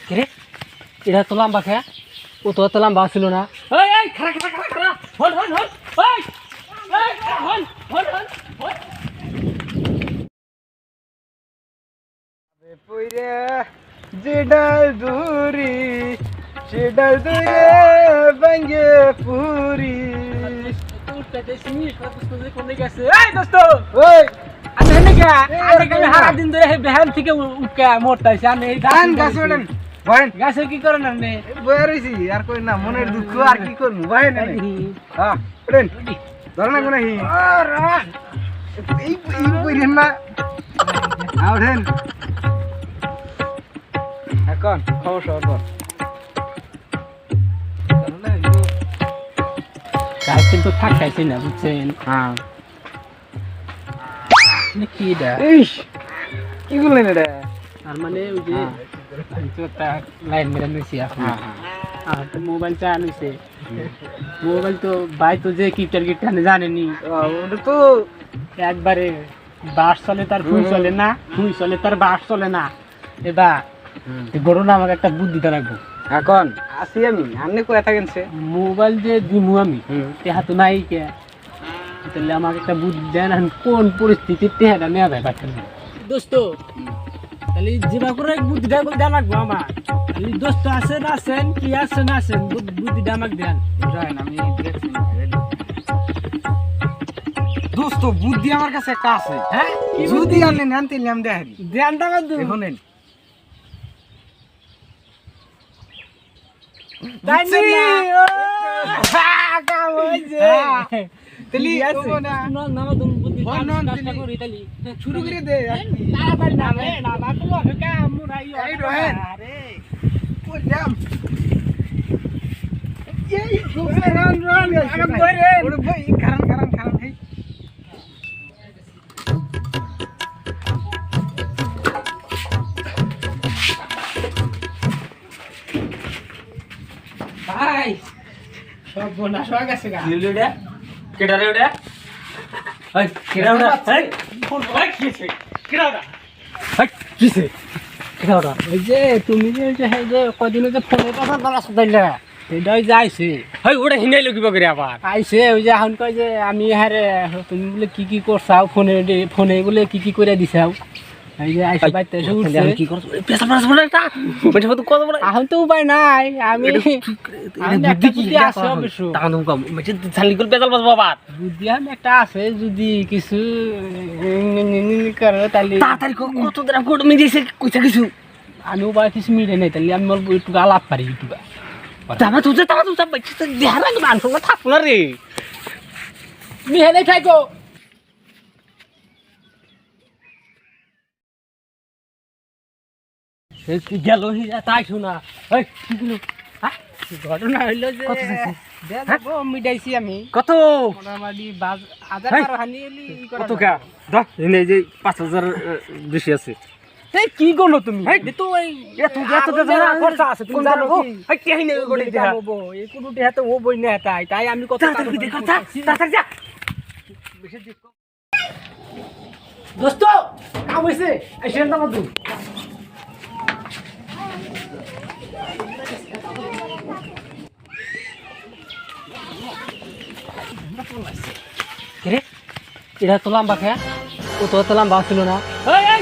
কে এটা তো লম্বা খেয়া ও তো এত লম্বা ছিল না এই এই খারা খারা খারা খারা হল হল হল এই এই হল হল হল পইরে যেডাল দূরি সেডাল দূরে ভাঙ্গে পুরি তোরটা দেশনি কত কোনে গেছে এই দোস্ত ওই আমি এনে কে আমি সারা দিন ধরে বেহান থেকে উঠকে মরতাইছি আমি এই ধান গাছ ওঠেন ভাই গাছে কি করেন আপনি বয়ে রইছি আর কই না মনের দুঃখ আর কি করবো ভাই না হ্যাঁ ওঠেন ধর না কোন এই বইরেন না ওঠেন এখন খবর সবর গাছ কিন্তু থাকাইছি না বুঝছেন হ্যাঁ কি দা ইস কি করলেন এটা আর মানে ওই যে একটা লাইন মেরে নিয়েছি এখন আর তো মোবাইল চান হয়েছে মোবাইল তো ভাই তো যে কিপটার জানেনি ওটা তো একবারে বাস চলে তার ফুই চলে না ফুই চলে তার বাস চলে না এবার গরু না আমাকে একটা বুদ্ধিটা রাখবো এখন আসি আমি আপনি কোথায় থাকেন সে মোবাইল যে দিমু আমি তেহা তো নাই কে তাহলে আমাকে একটা বুদ্ধি দেন এখন কোন পরিস্থিতির তেহাটা নেওয়া যায় পাচ্ছেন দোস্ত তাহলে জীবা করে বুদ্ধিটা দেওয়া লাগবো আমার তাহলে দোস্ত আছেন আছেন কি আছেন আছেন বুদ্ধিটা আমাকে দেন বুঝাইন আমি দেখছি দোস্ত বুদ্ধি আমার কাছে একটা আছে হ্যাঁ যদি আনলেন আনতে নিলাম দেখারি ধ্যানটা আমার এখন নেন শুরু করে দে ভাই সব বনাস হয়ে গেছে গা লিলুডা কেডা রে ওডা এই কেডা ওডা এই ফোন করে কিছে কেডা ওডা এই কিছে কেডা ওডা ওই যে তুমি যে কদিনে যে ফোনের কথা বলা শুধাইলে সেটাই যাইছে এই ওডা হিনাইলো কিবা করে আবার আইছে ওই যে এখন কয় যে আমি হারে তুমি বলে কি করছাও ফোনে বলে কি করে দিছাও এই যে আইছে বাইতে এসে উঠছে আমি কি করছ পেছা পাস বলে একটা মানে কত কত বলে এখন তো উপায় নাই আমি বুদ্ধি কি আছে অবশ্য টাকা দম কম মানে ছালি কল পেছাল পাস বাবা বুদ্ধি আমি একটা আছে যদি কিছু করে তাহলে তাড়াতাড়ি কত দিন কোড মি দিছে কইছা কিছু আমি উপায় কিছু মিলে নাই তাহলে আমি বলবো একটু আলাপ পারি একটু তামা তুই বাইতে দেহা লাগে মানুষ না থাকু না রে মিহেলে থাকো গেল তাই শোনা এই ঘটনা হইলো যে কত চাইছে? দেখো মিটাইছি আমি কত মোটামুটি 1000 হেই, 12 হানি এলি কত কা দাও এনে যে 5000 বেশি আছে এই কি করলো তুমি হেই, তো এই এত জানা খরচা আছে তুমি জানো কি এই কে হিনে গড়ি দেখা এই কোনটি হাতে ও বই না তাই আমি কত তাড়াতাড়ি দে কথা তাড়াতাড়ি যা দোস্ত কাম হইছে আইছেন না মধু কে রে এটা তো লম্বা খেয়া ও তো লম্বা ছিল না এই